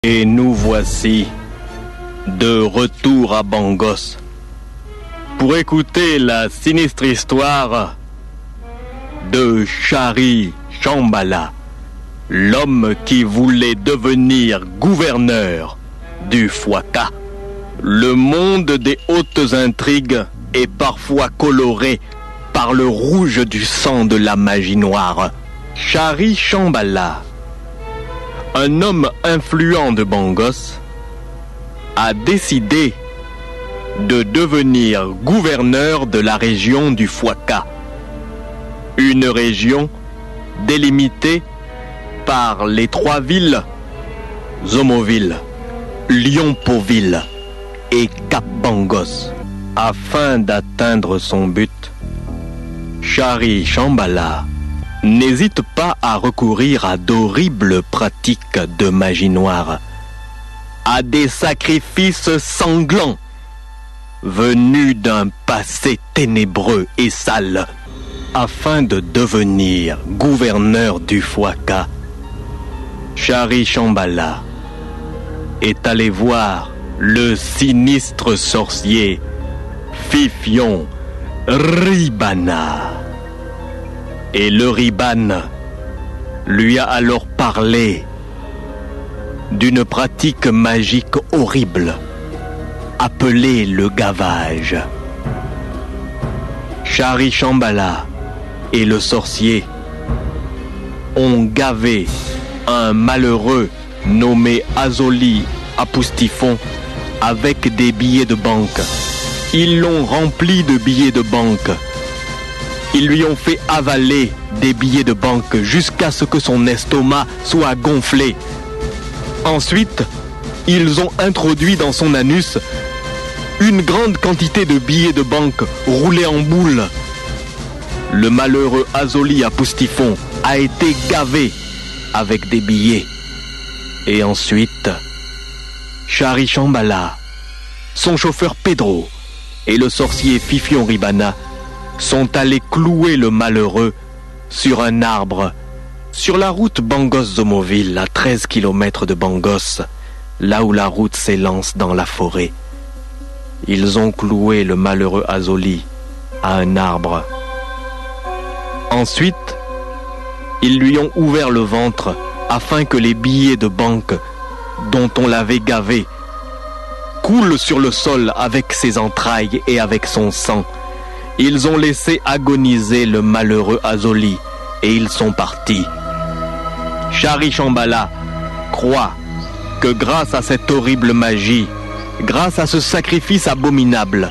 Et nous voici de retour à Bangos pour écouter la sinistre histoire de Chari Shambhala, l'homme qui voulait devenir gouverneur du Fouaka. Le monde des hautes intrigues est parfois coloré par le rouge du sang de la magie noire. Chari Shambhala, un homme influent de Bangos, a décidé de devenir gouverneur de la région du Fouaka, une région délimitée par les trois villes Zomoville, Lionpoville et Cap Bangos. Afin d'atteindre son but, Chari Shambhala n'hésite pas à recourir à d'horribles pratiques de magie noire, à des sacrifices sanglants venus d'un passé ténébreux et sale. Afin de devenir gouverneur du Fouaka, Chari Shambhala est allé voir le sinistre sorcier Fifion Ribana. Et le Riban lui a alors parlé d'une pratique magique horrible appelée le gavage. Chari Shambhala et le sorcier ont gavé un malheureux nommé Azoli Apoustifon avec des billets de banque. Ils l'ont rempli de billets de banque. Ils lui ont fait avaler des billets de banque jusqu'à ce que son estomac soit gonflé. Ensuite, ils ont introduit dans son anus une grande quantité de billets de banque roulés en boule. Le malheureux Azoli Apoustifon a été gavé avec des billets. Et ensuite, Chari Shambhala, son chauffeur Pedro et le sorcier Fifion Ribana sont allés clouer le malheureux sur un arbre sur la route Bangos-Zomoville, à 13 km de Bangos, là où la route s'élance dans la forêt. Ils ont cloué le malheureux Azoli à un arbre. Ensuite, ils lui ont ouvert le ventre afin que les billets de banque dont on l'avait gavé coulent sur le sol avec ses entrailles et avec son sang. Ils ont laissé agoniser le malheureux Azoli et ils sont partis. Chari Shambhala croit que grâce à cette horrible magie, grâce à ce sacrifice abominable,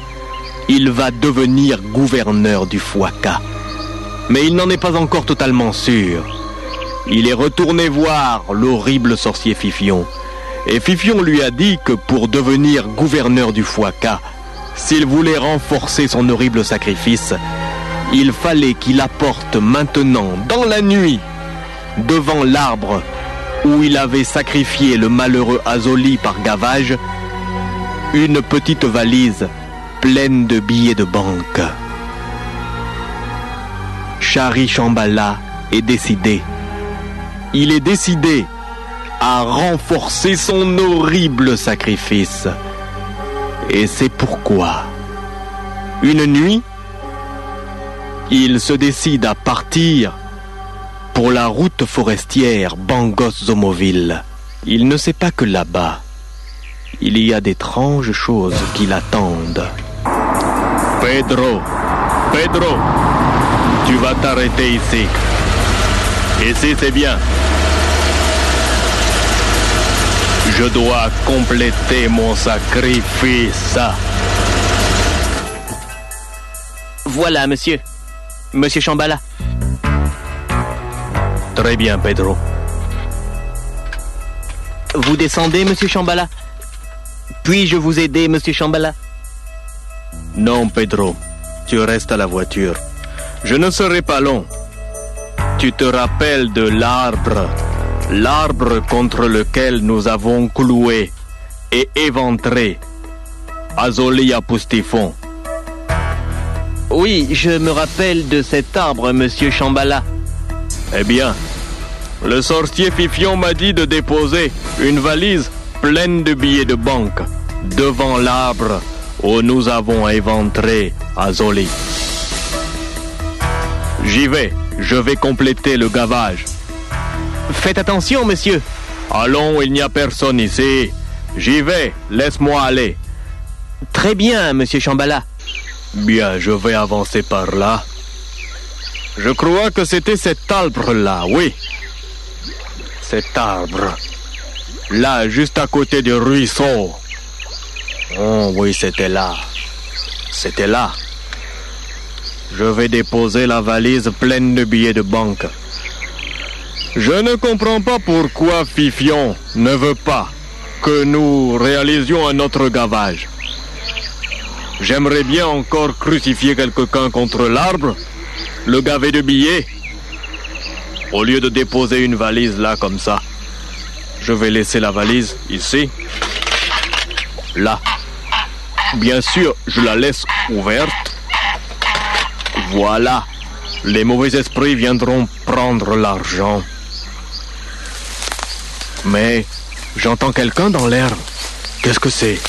il va devenir gouverneur du Fouaka. Mais il n'en est pas encore totalement sûr. Il est retourné voir l'horrible sorcier Fifion. Et Fifion lui a dit que pour devenir gouverneur du Fouaka, s'il voulait renforcer son horrible sacrifice, il fallait qu'il apporte maintenant, dans la nuit, devant l'arbre où il avait sacrifié le malheureux Azoli par gavage, une petite valise pleine de billets de banque. Chari Shambhala est décidé. Il est décidé à renforcer son horrible sacrifice. Et c'est pourquoi, une nuit, il se décide à partir pour la route forestière Bangos-Zomoville. Il ne sait pas que là-bas, il y a d'étranges choses qui l'attendent. Pedro, tu vas t'arrêter ici. Ici, c'est bien. Je dois compléter mon sacrifice. Voilà, monsieur. Monsieur Shambhala. Très bien, Pedro. Vous descendez, monsieur Shambhala? Puis-je vous aider, monsieur Shambhala? Non, Pedro. Tu restes à la voiture. Je ne serai pas long. Tu te rappelles de l'arbre contre lequel nous avons cloué et éventré Azoli Apoustifon. Oui, je me rappelle de cet arbre, monsieur Shambhala. Eh bien, le sorcier Fifion m'a dit de déposer une valise pleine de billets de banque devant l'arbre où nous avons éventré Azoli. J'y vais, je vais compléter le gavage. Faites attention, monsieur. Allons, il n'y a personne ici. J'y vais, laisse-moi aller. Très bien, monsieur Shambhala. Bien, je vais avancer par là. Je crois que c'était cet arbre-là, oui. Cet arbre. Là, juste à côté du ruisseau. Oh oui, c'était là. C'était là. Je vais déposer la valise pleine de billets de banque. Je ne comprends pas pourquoi Fifion ne veut pas que nous réalisions un autre gavage. J'aimerais bien encore crucifier quelqu'un contre l'arbre, le gaver de billets. Au lieu de déposer une valise là comme ça, je vais laisser la valise ici, là. Bien sûr, je la laisse ouverte. Voilà, les mauvais esprits viendront prendre l'argent. Mais j'entends quelqu'un dans l'herbe. Qu'est-ce que c'est?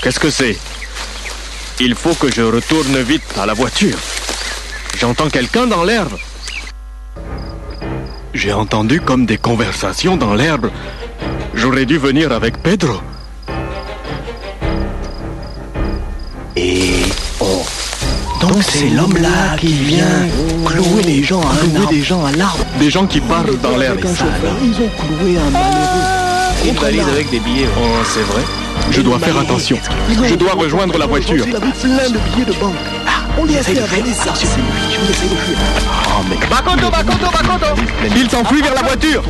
Qu'est-ce que c'est? Il faut que je retourne vite à la voiture. J'entends quelqu'un dans l'herbe. J'ai entendu comme des conversations dans l'herbe. J'aurais dû venir avec Pedro. Et donc c'est l'homme-là qui vient clouer les gens à l'arbre. Des gens qui parlent dans l'herbe. Ils ont cloué un malheureux. Une valise avec des billets. Oh, c'est vrai. Je dois faire attention. Je dois rejoindre la voiture. Il avait plein de billets de banque. On lui a fait avaler ça. C'est lui. Je vais essayer de fuir. Oh, mais... Bakoto. Il s'enfuit vers la voiture.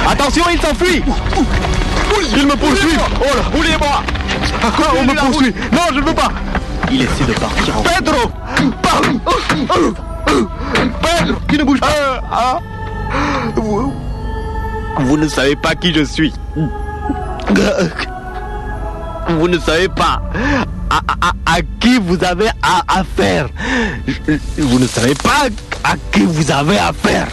Attention, il s'enfuit. Il me poursuit. Oh là, oubliez-moi. À quoi on me poursuit? Non, je ne veux pas. Il essaie de partir en... Pedro. Pedro, qui ne bouge pas. Vous ne savez pas qui je suis. Vous ne savez pas à qui vous avez affaire. Vous ne savez pas à qui vous avez affaire.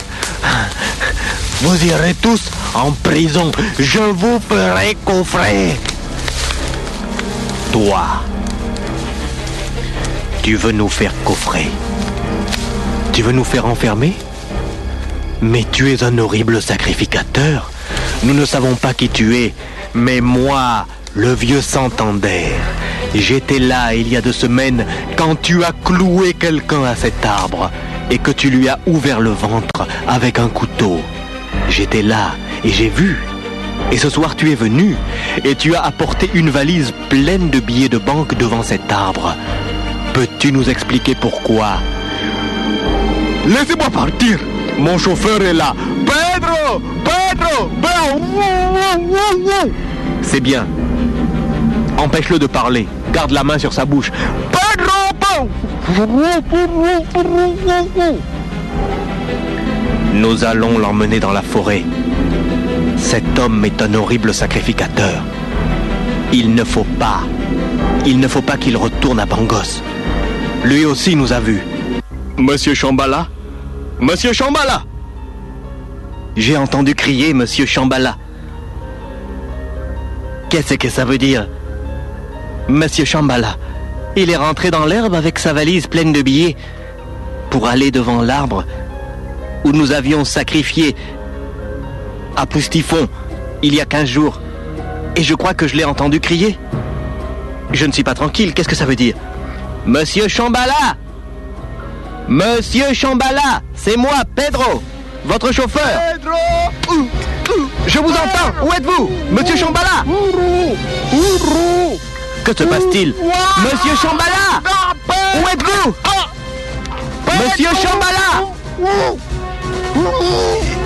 Vous irez tous en prison. Je vous ferai coffrer. Toi, tu veux nous faire coffrer? Tu veux nous faire enfermer? Mais tu es un horrible sacrificateur. Nous ne savons pas qui tu es, mais moi, le vieux Santander, j'étais là il y a 2 semaines quand tu as cloué quelqu'un à cet arbre et que tu lui as ouvert le ventre avec un couteau. J'étais là et j'ai vu. Et ce soir tu es venu et tu as apporté une valise pleine de billets de banque devant cet arbre. Peux-tu nous expliquer pourquoi? Laissez-moi partir. Mon chauffeur est là. Pedro! C'est bien. Empêche-le de parler. Garde la main sur sa bouche. Pedro! Nous allons l'emmener dans la forêt. Cet homme est un horrible sacrificateur. Il ne faut pas qu'il retourne à Bangos. Lui aussi nous a vus. Monsieur Shambhala? Monsieur Shambhala! J'ai entendu crier Monsieur Shambhala. Qu'est-ce que ça veut dire? Monsieur Shambhala, il est rentré dans l'herbe avec sa valise pleine de billets pour aller devant l'arbre où nous avions sacrifié à Poustifon il y a 15 jours. Et je crois que je l'ai entendu crier. Je ne suis pas tranquille, qu'est-ce que ça veut dire? Monsieur Shambhala! Monsieur Shambhala, c'est moi, Pedro, votre chauffeur. Pedro! Je vous entends, où êtes-vous? Monsieur Shambhala! Que se passe-t-il? Monsieur Shambhala! Où êtes-vous? Monsieur Shambhala!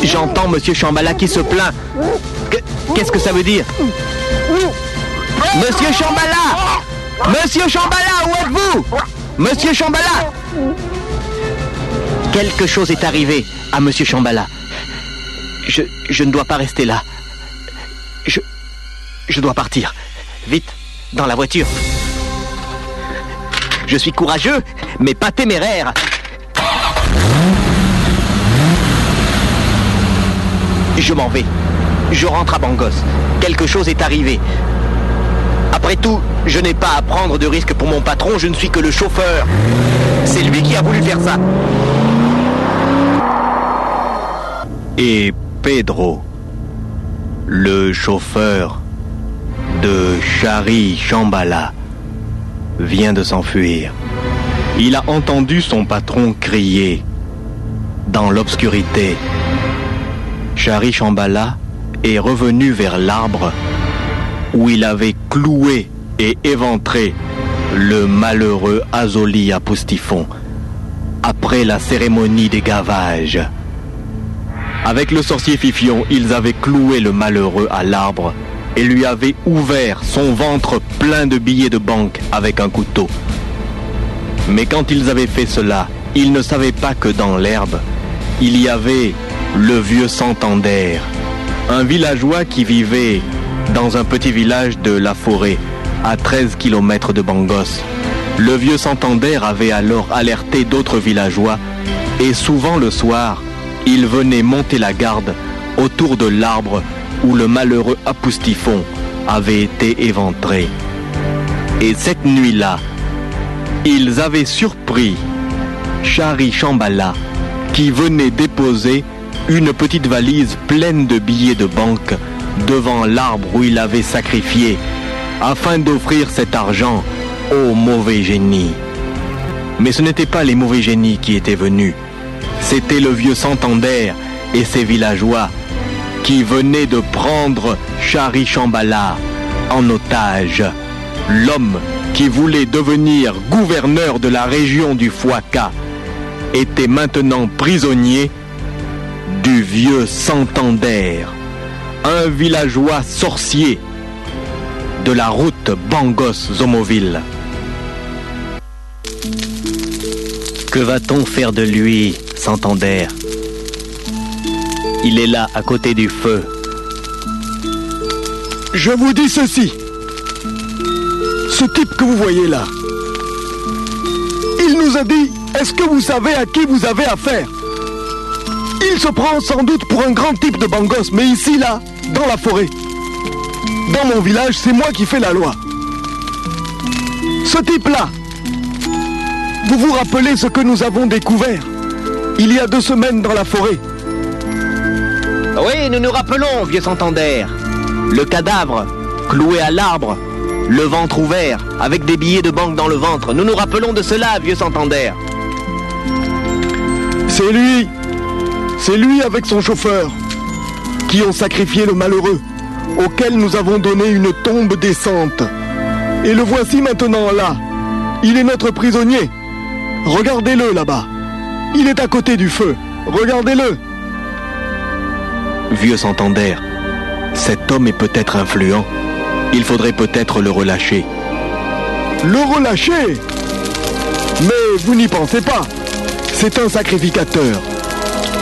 J'entends Monsieur Shambhala qui se plaint. Qu'est-ce que ça veut dire? Monsieur Shambhala! Monsieur Shambhala, où êtes-vous? Monsieur Shambhala! Quelque chose est arrivé à Monsieur Shambhala. Je ne dois pas rester là. Je dois partir. Vite, dans la voiture. Je suis courageux, mais pas téméraire. Je m'en vais. je rentre à Bangos. Quelque chose est arrivé. Après tout, je n'ai pas à prendre de risque pour mon patron, je ne suis que le chauffeur. C'est lui qui a voulu faire ça. Et Pedro, le chauffeur de Chari Shambhala, vient de s'enfuir. Il a entendu son patron crier dans l'obscurité. Chari Shambhala est revenu vers l'arbre où il avait cloué et éventré le malheureux Azoli Apoustifon après la cérémonie des gavages. Avec le sorcier Fifion, ils avaient cloué le malheureux à l'arbre et lui avaient ouvert son ventre plein de billets de banque avec un couteau. Mais quand ils avaient fait cela, ils ne savaient pas que dans l'herbe, il y avait le vieux Santander, un villageois qui vivait dans un petit village de la forêt, à 13 km de Bangos. Le vieux Santander avait alors alerté d'autres villageois et souvent le soir, il venait monter la garde autour de l'arbre où le malheureux Apoustifon avait été éventré. Et cette nuit-là, ils avaient surpris Chari Shambhala qui venait déposer une petite valise pleine de billets de banque devant l'arbre où il avait sacrifié afin d'offrir cet argent aux mauvais génies. Mais ce n'étaient pas les mauvais génies qui étaient venus, c'était le vieux Santander et ses villageois qui venaient de prendre Chari Shambhala en otage. L'homme qui voulait devenir gouverneur de la région du Fouaka était maintenant prisonnier du vieux Santander, un villageois sorcier de la route Bangos-Zomoville. Que va-t-on faire de lui, Santander? Il est là, à côté du feu. Je vous dis ceci. Ce type que vous voyez là, il nous a dit, est-ce que vous savez à qui vous avez affaire? Il se prend sans doute pour un grand type de Bangos, mais ici, là, dans la forêt, dans mon village, c'est moi qui fais la loi. Ce type-là, vous vous rappelez ce que nous avons découvert il y a 2 semaines dans la forêt? Oui, nous nous rappelons, vieux Santander. Le cadavre, cloué à l'arbre, le ventre ouvert, avec des billets de banque dans le ventre. Nous nous rappelons de cela, vieux Santander. C'est lui avec son chauffeur qui ont sacrifié le malheureux, auquel nous avons donné une tombe décente. Et le voici maintenant là. Il est notre prisonnier. Regardez-le là-bas. Il est à côté du feu. Regardez-le. Vieux Santander, cet homme est peut-être influent. Il faudrait peut-être le relâcher. Le relâcher? Mais vous n'y pensez pas. C'est un sacrificateur.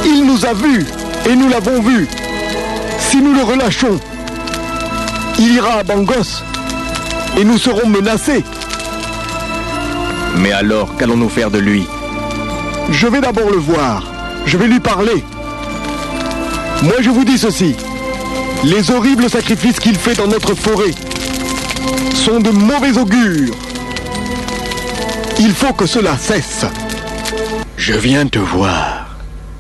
Il nous a vus et nous l'avons vu. Si nous le relâchons, il ira à Bangos et nous serons menacés. Mais alors, qu'allons-nous faire de lui? Je vais d'abord le voir. Je vais lui parler. Moi, je vous dis ceci. Les horribles sacrifices qu'il fait dans notre forêt sont de mauvais augure. Il faut que cela cesse. Je viens te voir.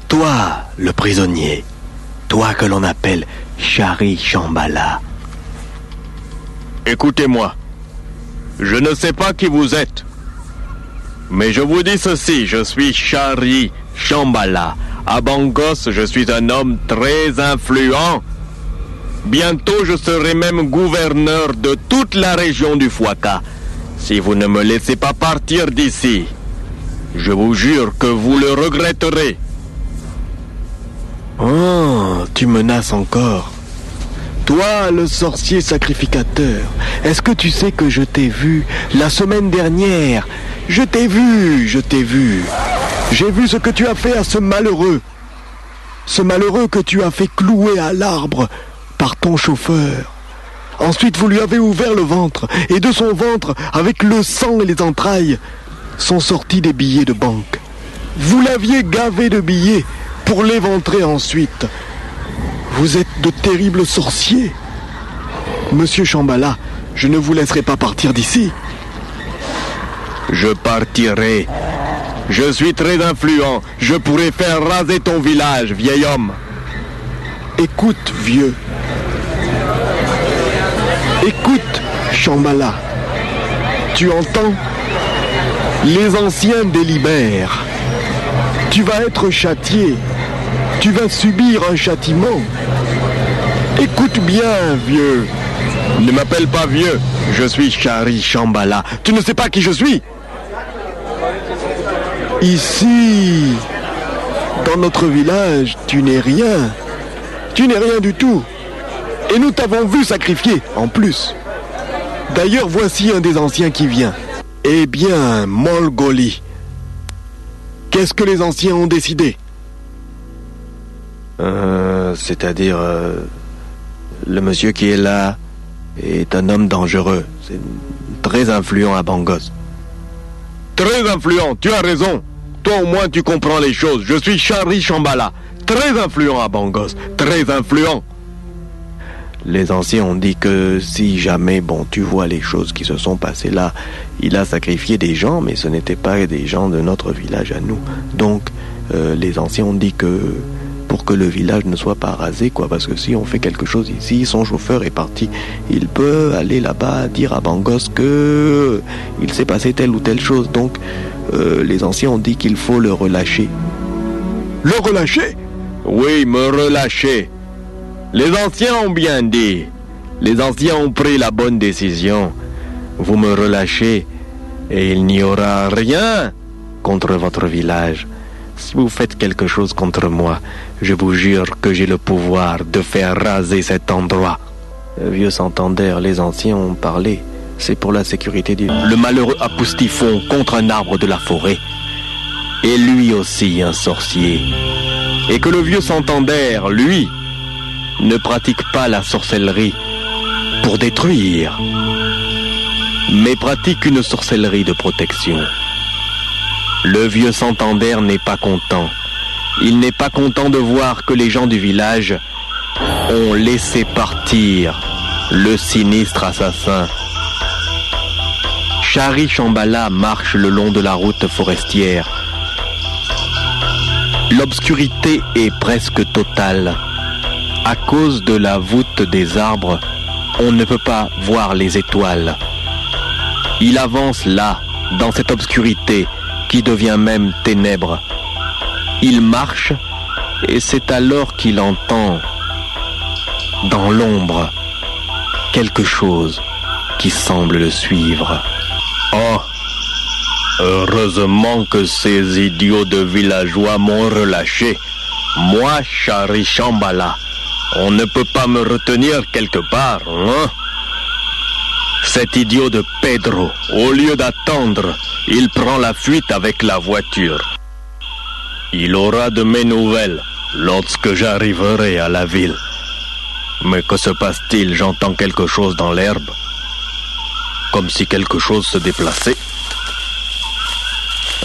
Toi, le prisonnier. Toi que l'on appelle Chari Shambhala. Écoutez-moi. Je ne sais pas qui vous êtes. Mais je vous dis ceci, je suis Chari Shambhala. À Bangos, je suis un homme très influent. Bientôt, je serai même gouverneur de toute la région du Fouaka. Si vous ne me laissez pas partir d'ici, je vous jure que vous le regretterez. Oh, tu menaces encore. Toi, le sorcier sacrificateur, est-ce que tu sais que je t'ai vu la semaine dernière? Je t'ai vu. J'ai vu ce que tu as fait à ce malheureux. Ce malheureux que tu as fait clouer à l'arbre par ton chauffeur. Ensuite, vous lui avez ouvert le ventre, et de son ventre, avec le sang et les entrailles, sont sortis des billets de banque. Vous l'aviez gavé de billets pour l'éventrer ensuite. Vous êtes de terribles sorciers. Monsieur Shambhala, je ne vous laisserai pas partir d'ici. Je partirai. Je suis très influent. Je pourrais faire raser ton village, vieil homme. Écoute, vieux. Écoute, Shambhala. Tu entends? Les anciens délibèrent. Tu vas être châtié. Tu vas subir un châtiment. Écoute bien, vieux. Ne m'appelle pas vieux. Je suis Shari Shambhala. Tu ne sais pas qui je suis? Ici, dans notre village, tu n'es rien. Tu n'es rien du tout. Et nous t'avons vu sacrifier, en plus. D'ailleurs, voici un des anciens qui vient. Eh bien, Molgoli, qu'est-ce que les anciens ont décidé? C'est-à-dire, le monsieur qui est là est un homme dangereux. C'est très influent à Bangos. Très influent, tu as raison. Toi au moins tu comprends les choses. Je suis Shari Shambhala. Très influent à Bangos. Très influent. Les anciens ont dit que si jamais, tu vois les choses qui se sont passées là, il a sacrifié des gens, mais ce n'étaient pas des gens de notre village à nous. Donc, les anciens ont dit que pour que le village ne soit pas rasé, parce que si on fait quelque chose ici, son chauffeur est parti, il peut aller là-bas dire à Bangos que il s'est passé telle ou telle chose. Donc, les anciens ont dit qu'il faut le relâcher. Le relâcher? Oui, me relâcher. Les anciens ont bien dit. Les anciens ont pris la bonne décision. Vous me relâchez et il n'y aura rien contre votre village. Si vous faites quelque chose contre moi, je vous jure que j'ai le pouvoir de faire raser cet endroit. Vieux Santander, les anciens ont parlé. C'est pour la sécurité du... Le malheureux Apoustifon contre un arbre de la forêt est lui aussi un sorcier. Et que le vieux Santander, lui, ne pratique pas la sorcellerie pour détruire, mais pratique une sorcellerie de protection. Le vieux Santander n'est pas content. Il n'est pas content de voir que les gens du village ont laissé partir le sinistre assassin. Shari Shambhala marche le long de la route forestière. L'obscurité est presque totale. À cause de la voûte des arbres, on ne peut pas voir les étoiles. Il avance là, dans cette obscurité qui devient même ténèbres. Il marche et c'est alors qu'il entend, dans l'ombre, quelque chose qui semble le suivre. Oh, heureusement que ces idiots de villageois m'ont relâché. Moi, Shari Shambhala, on ne peut pas me retenir quelque part, hein? Cet idiot de Pedro, au lieu d'attendre, il prend la fuite avec la voiture. Il aura de mes nouvelles lorsque j'arriverai à la ville. Mais que se passe-t-il? J'entends quelque chose dans l'herbe. Comme si quelque chose se déplaçait.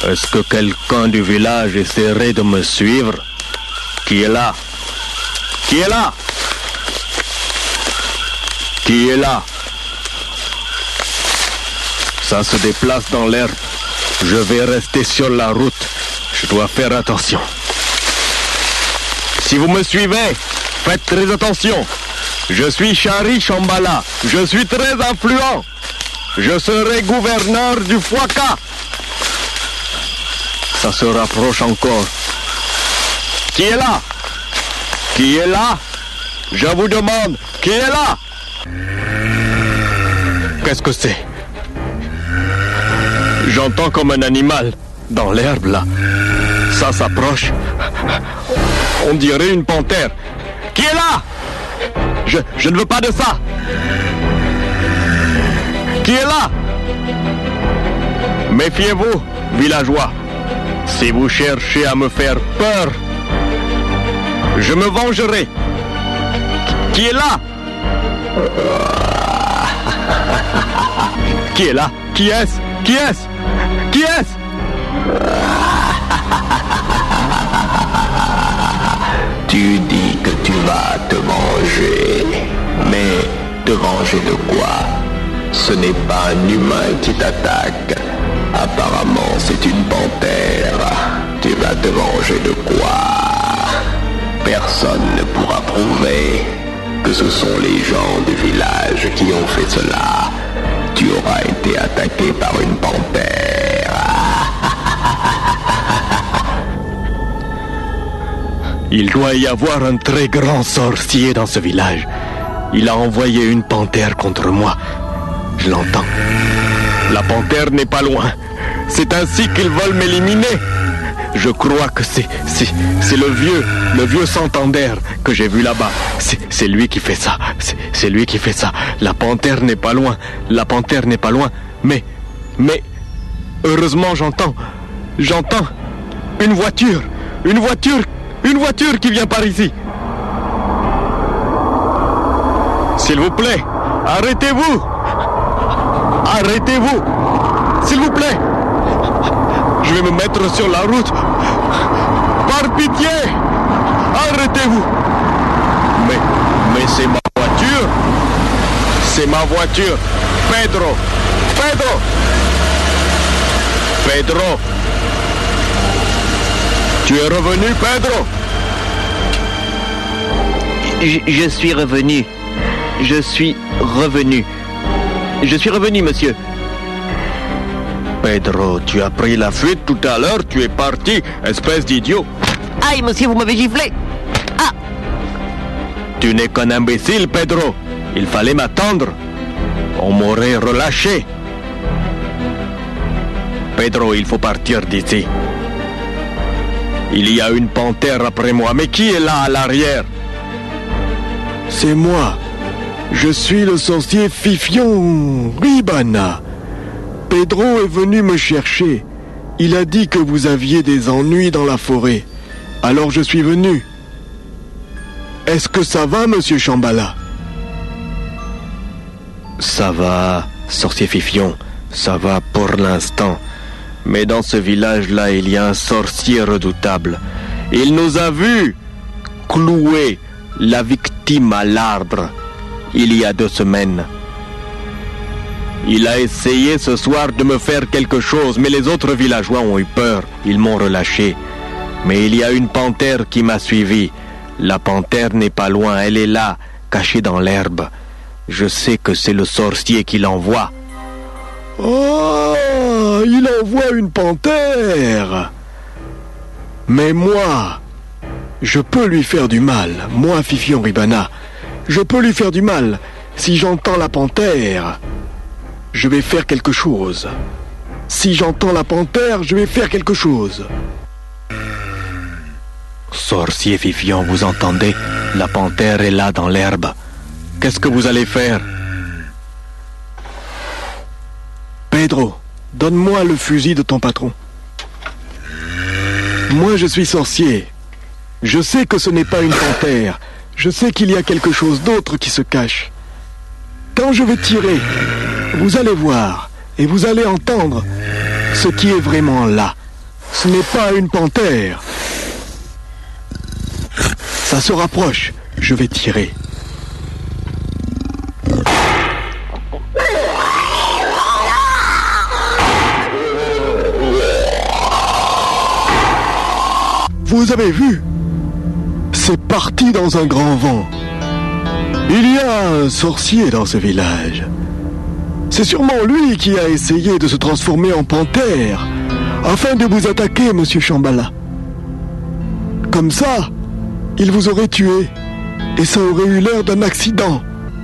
Est-ce que quelqu'un du village essaierait de me suivre? Qui est là? Qui est là? Qui est là? Ça se déplace dans l'herbe. Je vais rester sur la route. Je dois faire attention. Si vous me suivez, faites très attention. Je suis Shari Shambhala. Je suis très influent. Je serai gouverneur du Fouaka. Ça se rapproche encore. Qui est là? Qui est là? Je vous demande, qui est là? Qu'est-ce que c'est? J'entends comme un animal dans l'herbe là. Ça s'approche. On dirait une panthère. Qui est là? Je ne veux pas de ça. Qui est là? Méfiez-vous, villageois. Si vous cherchez à me faire peur, je me vengerai. Qui est là? Qui est là? Qui est-ce? Qui est-ce? Qui est-ce? Tu dis que tu va te venger. Mais te venger de quoi? Ce n'est pas un humain qui t'attaque. Apparemment, c'est une panthère. Tu vas te venger de quoi? Personne ne pourra prouver que ce sont les gens du village qui ont fait cela. Tu auras été attaqué par une panthère. Il doit y avoir un très grand sorcier dans ce village. Il a envoyé une panthère contre moi. Je l'entends. La panthère n'est pas loin. C'est ainsi qu'ils veulent m'éliminer. Je crois que c'est le vieux Santander que j'ai vu là-bas. C'est lui qui fait ça. C'est lui qui fait ça. La panthère n'est pas loin. La panthère n'est pas loin. Mais, heureusement j'entends une voiture qui vient par ici. S'il vous plaît, arrêtez-vous. Arrêtez-vous. S'il vous plaît. Je vais me mettre sur la route. Par pitié. Arrêtez-vous. Mais c'est ma voiture. C'est ma voiture. Pedro. Tu es revenu, Pedro? Je suis revenu. Je suis revenu, monsieur. Pedro, tu as pris la fuite tout à l'heure, tu es parti, espèce d'idiot. Aïe, monsieur, vous m'avez giflé. Ah! Tu n'es qu'un imbécile, Pedro. Il fallait m'attendre. On m'aurait relâché. Pedro, il faut partir d'ici. Il y a une panthère après moi, mais qui est là à l'arrière? C'est moi. Je suis le sorcier Fifion Ribana. Pedro est venu me chercher. Il a dit que vous aviez des ennuis dans la forêt. Alors je suis venu. Est-ce que ça va, monsieur Shambhala? Ça va, sorcier Fifion. Ça va pour l'instant. Mais dans ce village-là, il y a un sorcier redoutable. Il nous a vus clouer la victime à l'arbre il y a 2 semaines. Il a essayé ce soir de me faire quelque chose, mais les autres villageois ont eu peur. Ils m'ont relâché. Mais il y a une panthère qui m'a suivi. La panthère n'est pas loin, elle est là, cachée dans l'herbe. Je sais que c'est le sorcier qui l'envoie. Oh, il envoie une panthère. Mais moi, je peux lui faire du mal. Moi, Fifion Ribana, je peux lui faire du mal. Si j'entends la panthère, je vais faire quelque chose. Si j'entends la panthère, je vais faire quelque chose. Sorcier Fifion, vous entendez? La panthère est là dans l'herbe. Qu'est-ce que vous allez faire? Pedro, donne-moi le fusil de ton patron. Moi, je suis sorcier. Je sais que ce n'est pas une panthère. Je sais qu'il y a quelque chose d'autre qui se cache. Quand je vais tirer, vous allez voir et vous allez entendre ce qui est vraiment là. Ce n'est pas une panthère. Ça se rapproche. Je vais tirer. Vous avez vu? C'est parti dans un grand vent. Il y a un sorcier dans ce village. C'est sûrement lui qui a essayé de se transformer en panthère afin de vous attaquer, monsieur Shambhala. Comme ça, il vous aurait tué et ça aurait eu l'air d'un accident.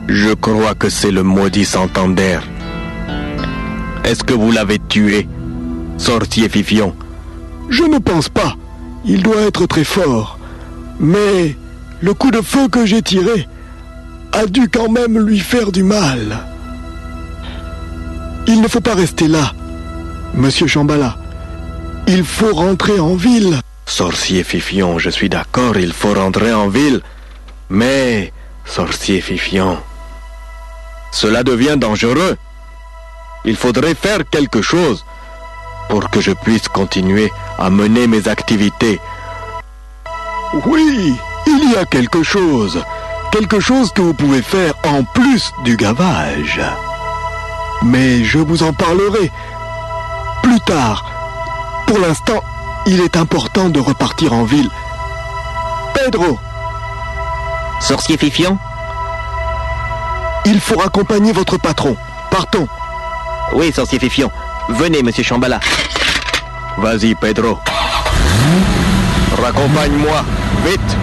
Je crois que c'est le maudit Santander. Est-ce que vous l'avez tué, sorcier Fifion? Je ne pense pas. Il doit être très fort. Mais le coup de feu que j'ai tiré a dû quand même lui faire du mal. Il ne faut pas rester là, monsieur Shambhala. Il faut rentrer en ville. Sorcier Fifion, je suis d'accord, il faut rentrer en ville. Mais, sorcier Fifion, cela devient dangereux. Il faudrait faire quelque chose pour que je puisse continuer à mener mes activités. Oui, Il y a quelque chose que vous pouvez faire en plus du gavage. Mais je vous en parlerai plus tard. Pour l'instant, il est important de repartir en ville. Pedro, Sorcier Fifion? il faut accompagner votre patron. Partons. Oui, Sorcier Fifion. Venez, monsieur Shambhala. Vas-y, Pedro. Raccompagne-moi, vite.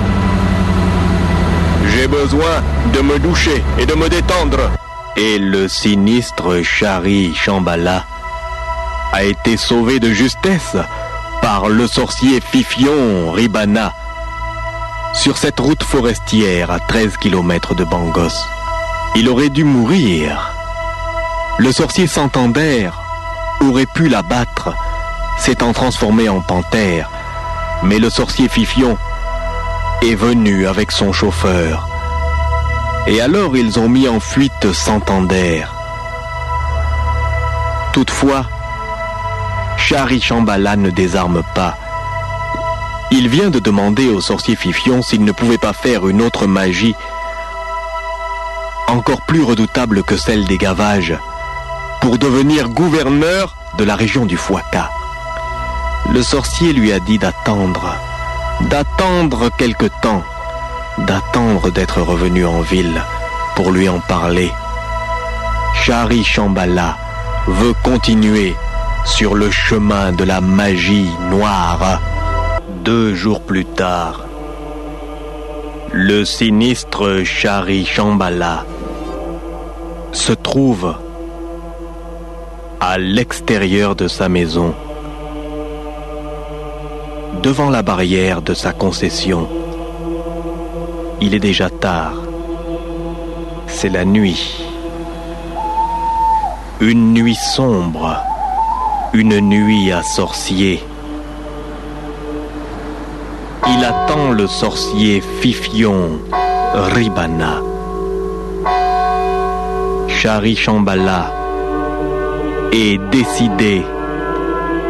J'ai besoin de me doucher et de me détendre. Et le sinistre Shari Shambhala a été sauvé de justesse par le sorcier Fifion Ribana sur cette route forestière à 13 km de Bangos. Il aurait dû mourir. Le sorcier Santander aurait pu l'abattre, s'étant transformé en panthère, mais le sorcier Fifion est venu avec son chauffeur. Et alors ils ont mis en fuite Santander. Toutefois, Shari Shambhala ne désarme pas. Il vient de demander au sorcier Fifion s'il ne pouvait pas faire une autre magie encore plus redoutable que celle des gavages pour devenir gouverneur de la région du Fouaka. Le sorcier lui a dit d'attendre quelque temps, d'attendre d'être revenu en ville pour lui en parler. Shari Shambhala veut continuer sur le chemin de la magie noire. 2 jours plus tard, le sinistre Shari Shambhala se trouve à l'extérieur de sa maison, devant la barrière de sa concession. Il est déjà tard. C'est la nuit. Une nuit sombre. Une nuit à sorcier. Il attend le sorcier Fifion Ribana. Shari Shambhala est décidé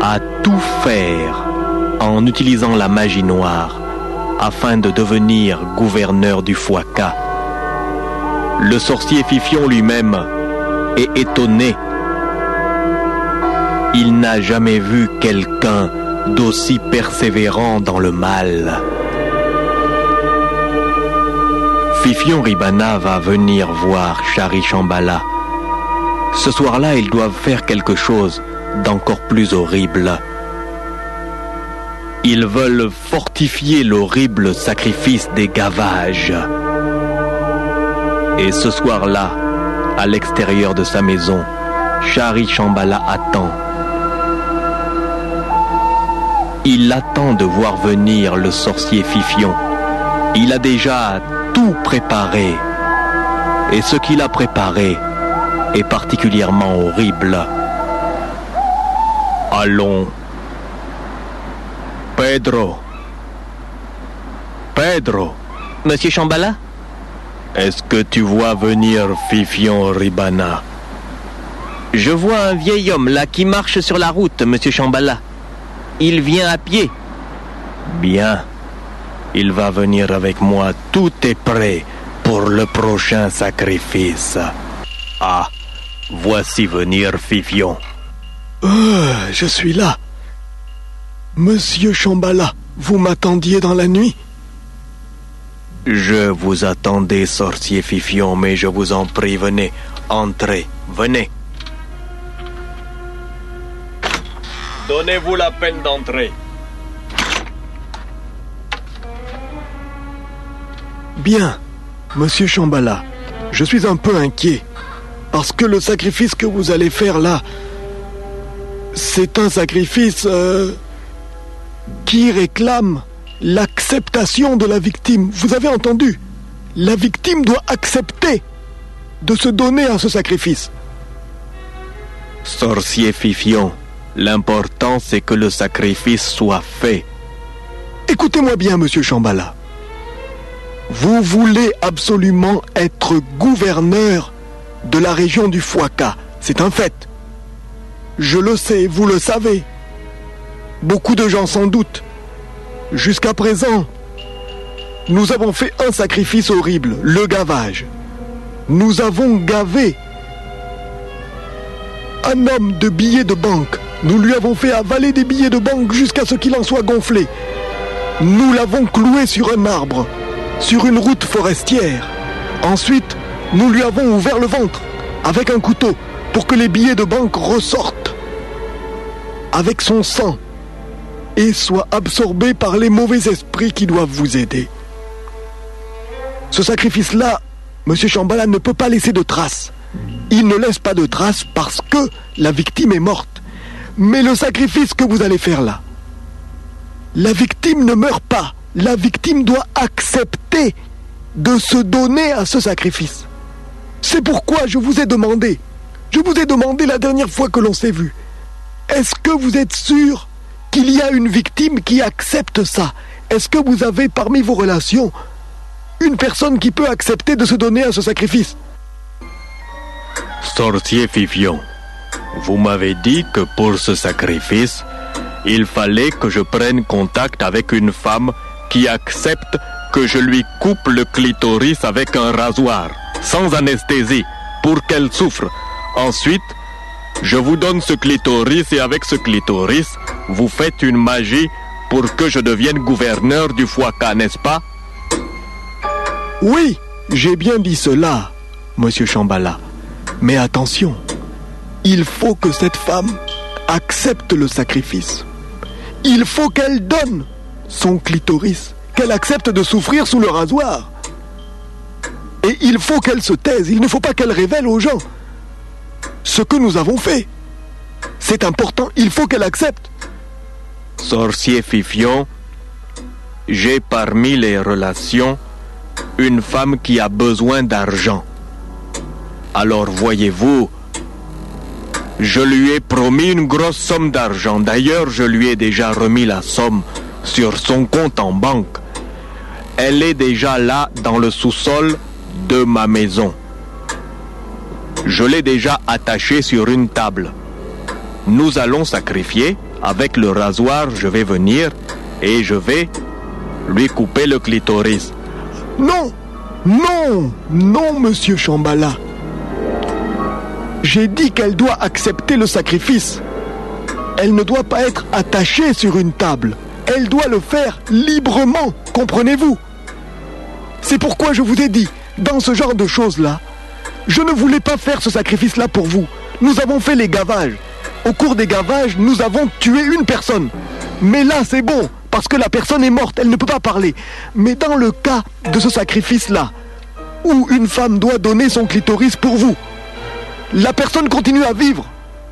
à tout faire en utilisant la magie noire afin de devenir gouverneur du Fouaka. Le sorcier Fifion lui-même est étonné. Il n'a jamais vu quelqu'un d'aussi persévérant dans le mal. Fifion Ribana va venir voir Shari Shambhala. Ce soir-là, ils doivent faire quelque chose d'encore plus horrible. Ils veulent fortifier l'horrible sacrifice des gavages. Et ce soir-là, à l'extérieur de sa maison, Shari Shambhala attend. Il attend de voir venir le sorcier Fifion. Il a déjà tout préparé. Et ce qu'il a préparé est particulièrement horrible. Allons. Pedro. Pedro. Monsieur Shambhala? Est-ce que tu vois venir Fifion Ribana? Je vois un vieil homme là qui marche sur la route, monsieur Shambhala. Il vient à pied. Bien. Il va venir avec moi. Tout est prêt pour le prochain sacrifice. Ah, voici venir Fifion. Je suis là. Monsieur Shambhala, vous m'attendiez dans la nuit? Je vous attendais, sorcier Fifion, mais je vous en prie, venez, entrez, venez. Donnez-vous la peine d'entrer. Bien, monsieur Shambhala, je suis un peu inquiet, parce que le sacrifice que vous allez faire là, c'est un sacrifice qui réclame l'acceptation de la victime. Vous avez entendu? La victime doit accepter de se donner à ce sacrifice. Sorcier Fifion, l'important c'est que le sacrifice soit fait. Écoutez-moi bien, monsieur Shambhala. Vous voulez absolument être gouverneur de la région du Fouaka. C'est un fait. Je le sais, vous le savez. Beaucoup de gens s'en doutent. Jusqu'à présent, nous avons fait un sacrifice horrible, le gavage. Nous avons gavé un homme de billets de banque. Nous lui avons fait avaler des billets de banque jusqu'à ce qu'il en soit gonflé. Nous l'avons cloué sur un arbre, sur une route forestière. Ensuite, nous lui avons ouvert le ventre avec un couteau pour que les billets de banque ressortent avec son sang et soient absorbés par les mauvais esprits qui doivent vous aider. Ce sacrifice-là, Monsieur Shambhala ne peut pas laisser de traces. Il ne laisse pas de traces parce que la victime est morte. Mais le sacrifice que vous allez faire là, la victime ne meurt pas. La victime doit accepter de se donner à ce sacrifice. C'est pourquoi je vous ai demandé la dernière fois que l'on s'est vu, est-ce que vous êtes sûr qu'il y a une victime qui accepte ça? Est-ce que vous avez parmi vos relations une personne qui peut accepter de se donner à ce sacrifice? Sorcier Fifion, vous m'avez dit que pour ce sacrifice, il fallait que je prenne contact avec une femme qui accepte que je lui coupe le clitoris avec un rasoir, sans anesthésie, pour qu'elle souffre. Ensuite, je vous donne ce clitoris et avec ce clitoris, vous faites une magie pour que je devienne gouverneur du Fouaka, n'est-ce pas? Oui, j'ai bien dit cela, Monsieur Shambhala. Mais attention, il faut que cette femme accepte le sacrifice. Il faut qu'elle donne son clitoris, qu'elle accepte de souffrir sous le rasoir. Et il faut qu'elle se taise, il ne faut pas qu'elle révèle aux gens ce que nous avons fait. C'est important, il faut qu'elle accepte. Sorcier Fifion, j'ai parmi les relations une femme qui a besoin d'argent. Alors voyez-vous, je lui ai promis une grosse somme d'argent. D'ailleurs, je lui ai déjà remis la somme sur son compte en banque. Elle est déjà là dans le sous-sol de ma maison. Je l'ai déjà attachée sur une table. Nous allons sacrifier. Avec le rasoir, je vais venir et je vais lui couper le clitoris. Non, non, non, Monsieur Shambhala. J'ai dit qu'elle doit accepter le sacrifice. Elle ne doit pas être attachée sur une table. Elle doit le faire librement, comprenez-vous? C'est pourquoi je vous ai dit, dans ce genre de choses-là, je ne voulais pas faire ce sacrifice-là pour vous. Nous avons fait les gavages. Au cours des gavages, nous avons tué une personne. Mais là, c'est bon, parce que la personne est morte, elle ne peut pas parler. Mais dans le cas de ce sacrifice-là, où une femme doit donner son clitoris pour vous, la personne continue à vivre.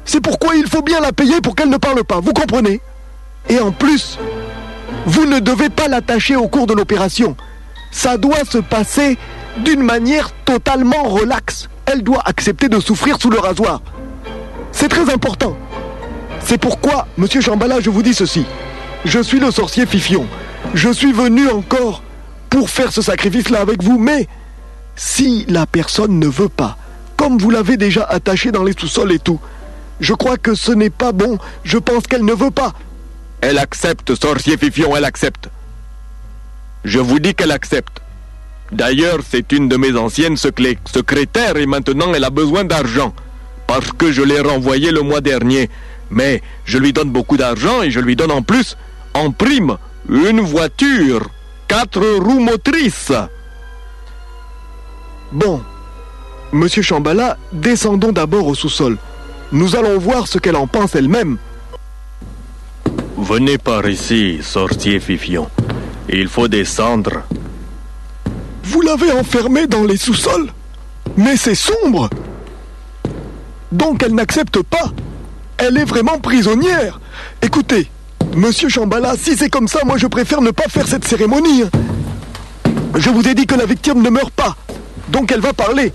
C'est pourquoi il faut bien la payer pour qu'elle ne parle pas, vous comprenez? Et en plus, vous ne devez pas l'attacher au cours de l'opération. Ça doit se passer d'une manière totalement relaxe. Elle doit accepter de souffrir sous le rasoir. C'est très important. C'est pourquoi, Monsieur Shambhala, je vous dis ceci. Je suis le sorcier Fifion. Je suis venu encore pour faire ce sacrifice-là avec vous, mais si la personne ne veut pas, comme vous l'avez déjà attaché dans les sous-sols et tout, je crois que ce n'est pas bon. Je pense qu'elle ne veut pas. Elle accepte, sorcier Fifion, elle accepte. Je vous dis qu'elle accepte. D'ailleurs, c'est une de mes anciennes secrétaires et maintenant elle a besoin d'argent. Parce que je l'ai renvoyée le mois dernier. Mais je lui donne beaucoup d'argent et je lui donne en plus, en prime, une voiture, 4 roues motrices. Bon, Monsieur Shambhala, descendons d'abord au sous-sol. Nous allons voir ce qu'elle en pense elle-même. Venez par ici, sorcier Fifion. Il faut descendre. Vous l'avez enfermée dans les sous-sols? Mais c'est sombre! Donc elle n'accepte pas. Elle est vraiment prisonnière. Écoutez, Monsieur Shambhala, si c'est comme ça, moi je préfère ne pas faire cette cérémonie. Je vous ai dit que la victime ne meurt pas. Donc elle va parler.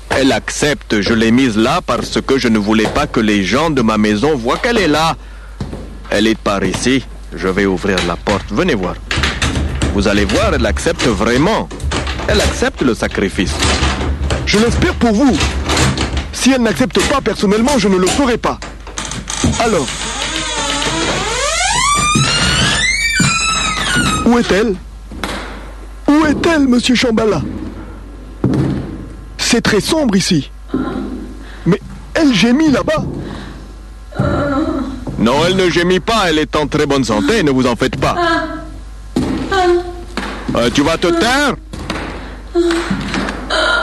Elle accepte, je l'ai mise là parce que je ne voulais pas que les gens de ma maison voient qu'elle est là. Elle est par ici. Je vais ouvrir la porte. Venez voir. Vous allez voir, elle accepte vraiment. Elle accepte le sacrifice. Je l'espère pour vous. Si elle n'accepte pas, personnellement, je ne le ferai pas. Alors, où est-elle? Où est-elle, monsieur Shambhala? C'est très sombre ici. Mais elle gémit là-bas. Non, elle ne gémit pas, elle est en très bonne santé, ne vous en faites pas. Tu vas te taire?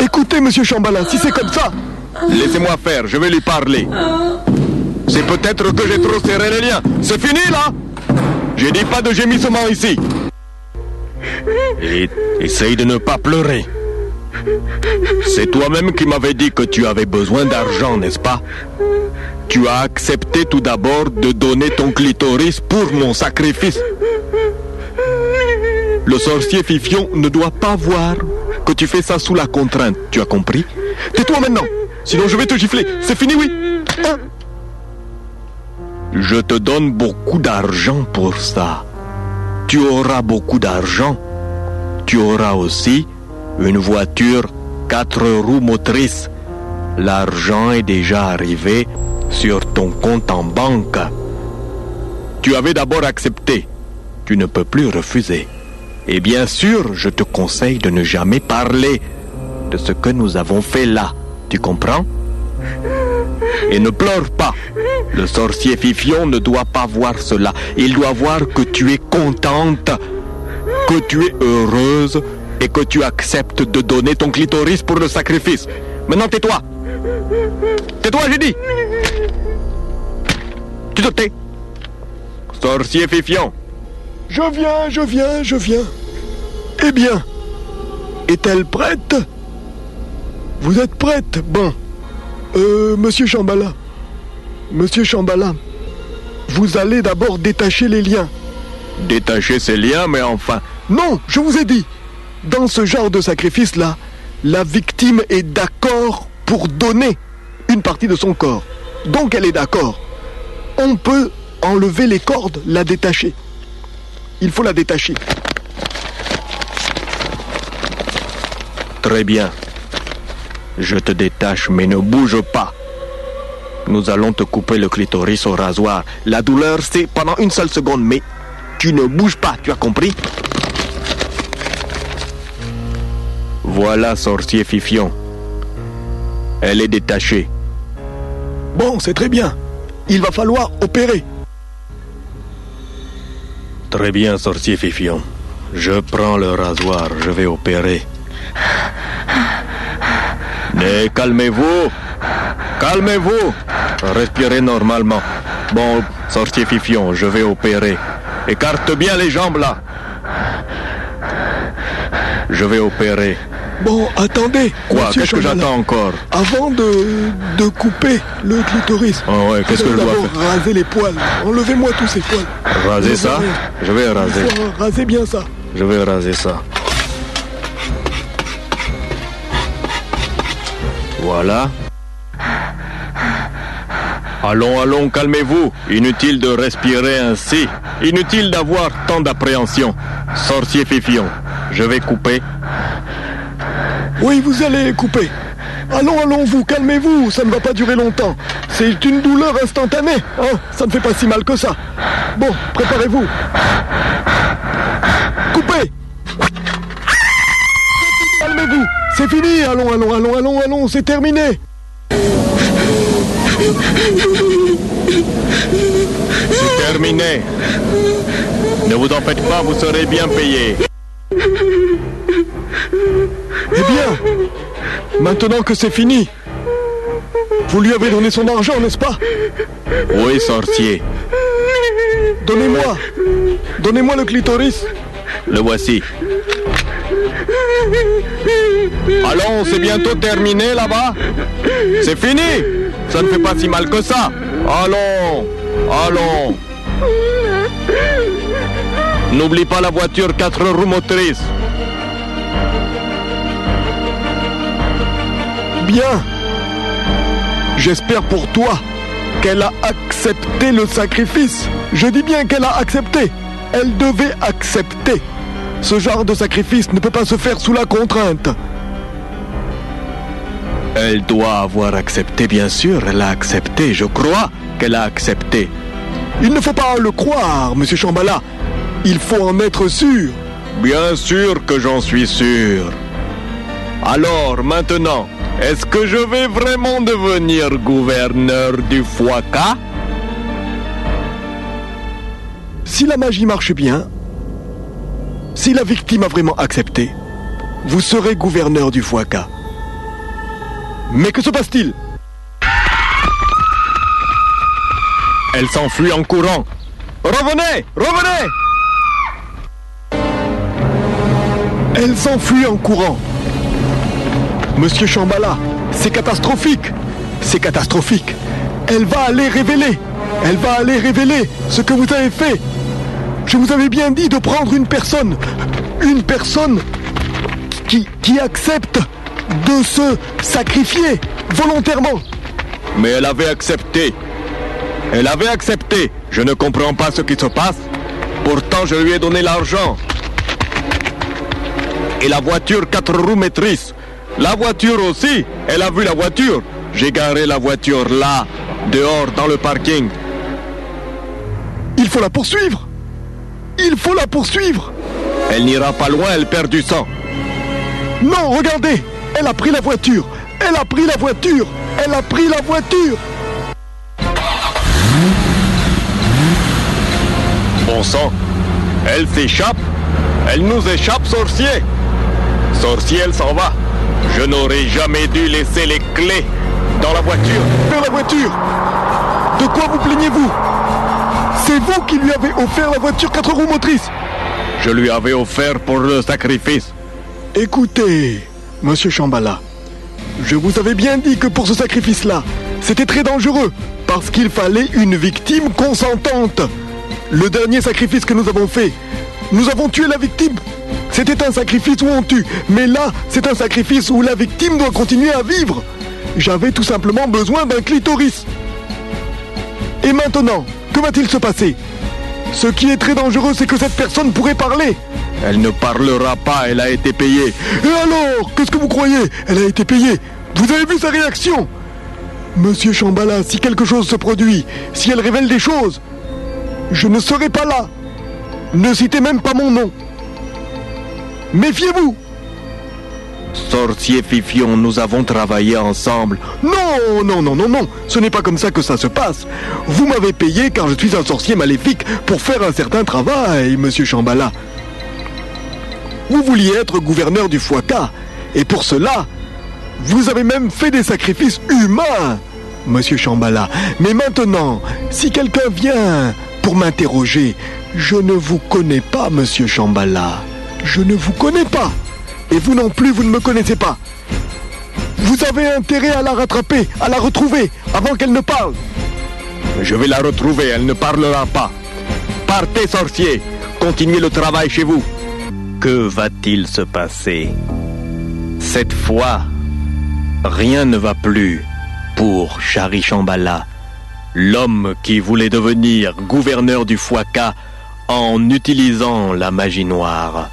Écoutez, monsieur Shambhala, si c'est comme ça... Laissez-moi faire, je vais lui parler. C'est peut-être que j'ai trop serré les liens. C'est fini, là? J'ai dit pas de gémissement ici. Et essaye de ne pas pleurer. C'est toi-même qui m'avais dit que tu avais besoin d'argent, n'est-ce pas? Tu as accepté tout d'abord de donner ton clitoris pour mon sacrifice. Le sorcier Fifion ne doit pas voir que tu fais ça sous la contrainte. Tu as compris? Tais-toi maintenant, sinon je vais te gifler. C'est fini, oui? Hein? Je te donne beaucoup d'argent pour ça. Tu auras beaucoup d'argent. Tu auras aussi une voiture 4 roues motrices. L'argent est déjà arrivé sur ton compte en banque. Tu avais d'abord accepté. Tu ne peux plus refuser. Et bien sûr, je te conseille de ne jamais parler de ce que nous avons fait là. Tu comprends? Et ne pleure pas. Le sorcier Fifion ne doit pas voir cela. Il doit voir que tu es contente, que tu es heureuse et que tu acceptes de donner ton clitoris pour le sacrifice. Maintenant, tais-toi. Tais-toi, j'ai dit. Tu te tais. Sorcier Fifion. Je viens. Eh bien, est-elle prête? Vous êtes prête? Bon. Monsieur Shambhala, vous allez d'abord détacher les liens. Détacher ces liens, mais enfin... Non, je vous ai dit, dans ce genre de sacrifice-là, la victime est d'accord pour donner une partie de son corps. Donc elle est d'accord. On peut enlever les cordes, la détacher. Il faut la détacher. Très bien. Je te détache, mais ne bouge pas. Nous allons te couper le clitoris au rasoir. La douleur, c'est pendant une seule seconde, mais tu ne bouges pas, tu as compris? Voilà, sorcier Fifion. Elle est détachée. Bon, c'est très bien. Il va falloir opérer. Très bien, sorcier Fifion. Je prends le rasoir, je vais opérer. Mais calmez-vous. Calmez-vous. Respirez normalement. Bon, sorcier Fifion, je vais opérer. Écarte bien les jambes là. Je vais opérer. Bon, attendez. Quoi? Qu'est-ce que j'attends encore? Avant de couper le clitoris. Oh ouais, qu'est-ce que je dois faire? Raser les poils. Enlevez-moi tous ces poils. Raser ça? Je vais raser. Il faut raser bien ça. Je vais raser ça. Voilà. Allons, calmez-vous. Inutile de respirer ainsi. Inutile d'avoir tant d'appréhension. Sorcier Fifion, je vais couper. Oui, vous allez couper. Allons, vous, calmez-vous, ça ne va pas durer longtemps. C'est une douleur instantanée, hein. Ça ne fait pas si mal que ça. Bon, préparez-vous. Coupez. Calmez-vous, c'est fini. Allons, c'est terminé. C'est terminé. Ne vous en faites pas, vous serez bien payé. Eh bien, maintenant que c'est fini, vous lui avez donné son argent, n'est-ce pas? Oui, sorcier. Donnez-moi le clitoris. Le voici. Allons, c'est bientôt terminé là-bas. C'est fini. Ça ne fait pas si mal que ça. Allons. N'oublie pas la voiture 4 roues motrices. Bien. J'espère pour toi qu'elle a accepté le sacrifice. Je dis bien qu'elle a accepté. Elle devait accepter. Ce genre de sacrifice ne peut pas se faire sous la contrainte. Elle doit avoir accepté, bien sûr. Elle a accepté. Je crois qu'elle a accepté. Il ne faut pas le croire, monsieur Shambhala. Il faut en être sûr. Bien sûr que j'en suis sûr. Alors, maintenant, est-ce que je vais vraiment devenir gouverneur du Fouacca? Si la magie marche bien, si la victime a vraiment accepté, vous serez gouverneur du Fouacca. Mais que se passe-t-il? Elle s'enfuit en courant. Revenez! Revenez! Elle s'enfuit en courant. Monsieur Shambhala, c'est catastrophique. C'est catastrophique. Elle va aller révéler ce que vous avez fait. Je vous avais bien dit de prendre une personne qui accepte de se sacrifier volontairement. Mais elle avait accepté. Elle avait accepté. Je ne comprends pas ce qui se passe. Pourtant, je lui ai donné l'argent. Et la voiture 4 roues motrices. La voiture aussi. Elle a vu la voiture. J'ai garé la voiture là, dehors, dans le parking. Il faut la poursuivre. Il faut la poursuivre. Elle n'ira pas loin, elle perd du sang. Non, regardez. Elle a pris la voiture. Elle a pris la voiture. Elle a pris la voiture. Bon sang. Elle s'échappe. Elle nous échappe, sorcier. Sorcier, elle s'en va. Je n'aurais jamais dû laisser les clés dans la voiture. Vers la voiture. De quoi vous plaignez-vous? C'est vous qui lui avez offert la voiture 4 roues motrices. Je lui avais offert pour le sacrifice. Écoutez, monsieur Shambhala, je vous avais bien dit que pour ce sacrifice-là, c'était très dangereux, parce qu'il fallait une victime consentante. Le dernier sacrifice que nous avons fait, nous avons tué la victime. C'était un sacrifice où on tue, mais là, c'est un sacrifice où la victime doit continuer à vivre. J'avais tout simplement besoin d'un clitoris. Et maintenant, que va-t-il se passer? Ce qui est très dangereux, c'est que cette personne pourrait parler. Elle ne parlera pas, elle a été payée. Et alors, qu'est-ce que vous croyez? Elle a été payée. Vous avez vu sa réaction? Monsieur Shambhala, si quelque chose se produit, si elle révèle des choses, je ne serai pas là. Ne citez même pas mon nom. Méfiez-vous. Sorcier Fifion, nous avons travaillé ensemble. Non, non, non, non, non. Ce n'est pas comme ça que ça se passe. Vous m'avez payé car je suis un sorcier maléfique pour faire un certain travail, monsieur Shambhala. Vous vouliez être gouverneur du Fouacca. Et pour cela, vous avez même fait des sacrifices humains, monsieur Shambhala. Mais maintenant, si quelqu'un vient pour m'interroger, je ne vous connais pas, monsieur Shambhala. Je ne vous connais pas. Et vous non plus, vous ne me connaissez pas. Vous avez intérêt à la rattraper, à la retrouver, avant qu'elle ne parle. Je vais la retrouver, elle ne parlera pas. Partez, sorcier. Continuez le travail chez vous. Que va-t-il se passer? Cette fois, rien ne va plus pour Shari Shambhala, l'homme qui voulait devenir gouverneur du Fouacca en utilisant la magie noire.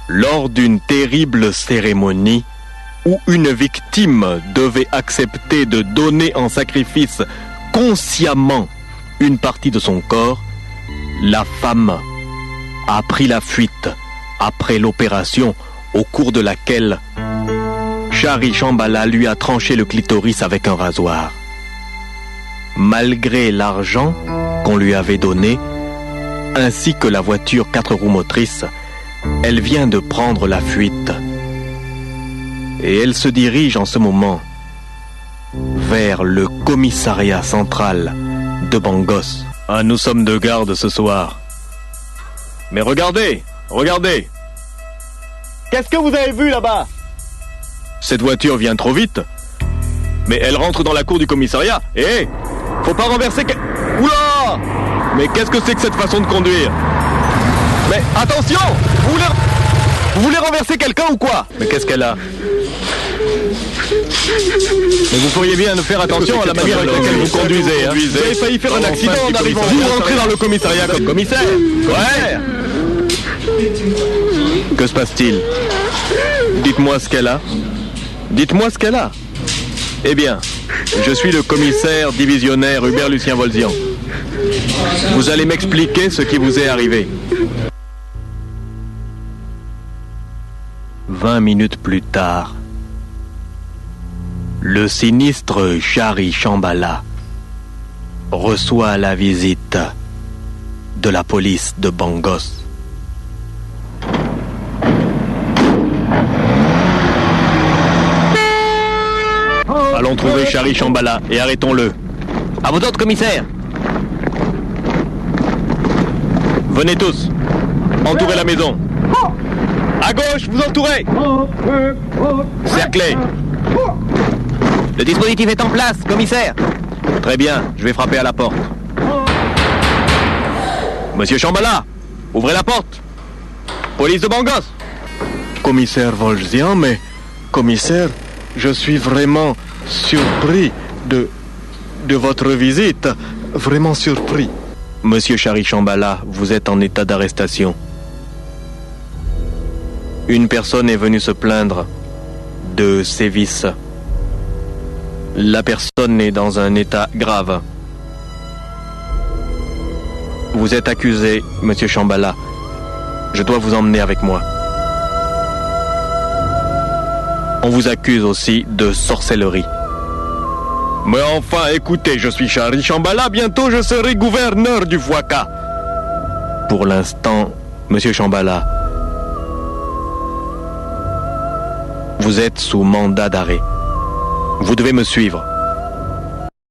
Lors d'une terrible cérémonie où une victime devait accepter de donner en sacrifice consciemment une partie de son corps, la femme a pris la fuite après l'opération au cours de laquelle Shari Shambhala lui a tranché le clitoris avec un rasoir. Malgré l'argent qu'on lui avait donné, ainsi que la voiture 4 roues motrices, elle vient de prendre la fuite. Et elle se dirige en ce moment vers le commissariat central de Bangos. Ah, nous sommes de garde ce soir. Mais regardez, regardez. Qu'est-ce que vous avez vu là-bas? Cette voiture vient trop vite. Mais elle rentre dans la cour du commissariat. Et faut pas renverser... Oula! Mais qu'est-ce que c'est que cette façon de conduire? Mais attention! Vous voulez renverser quelqu'un ou quoi? Mais qu'est-ce qu'elle a? Mais vous pourriez bien faire attention à la manière avec laquelle vous conduisez. Hein. Vous avez failli faire un accident en arrivant. Vous rentrez dans le commissariat comme commissaire. Ouais. Que se passe-t-il? Dites-moi ce qu'elle a. Dites-moi ce qu'elle a. Eh bien, je suis le commissaire divisionnaire Hubert Lucien Volzian. Vous allez m'expliquer ce qui vous est arrivé. 20 minutes plus tard, le sinistre Chari Shambhala reçoit la visite de la police de Bangos. Allons trouver Chari Shambhala et arrêtons-le. À vos ordres, commissaire. Venez tous. Entourez la maison. À gauche, vous entourez. Cerclez. Le dispositif est en place, commissaire. Très bien, je vais frapper à la porte. Monsieur Shambhala, ouvrez la porte. Police de Bangos. Commissaire Volzian, mais... Commissaire, je suis vraiment surpris de votre visite. Vraiment surpris. Monsieur Chari Shambhala, vous êtes en état d'arrestation. Une personne est venue se plaindre de sévices. La personne est dans un état grave. Vous êtes accusé, monsieur Shambhala. Je dois vous emmener avec moi. On vous accuse aussi de sorcellerie. Mais enfin, écoutez, je suis Chari Shambhala, bientôt je serai gouverneur du Fouaka. Pour l'instant, monsieur Shambhala, vous êtes sous mandat d'arrêt. Vous devez me suivre.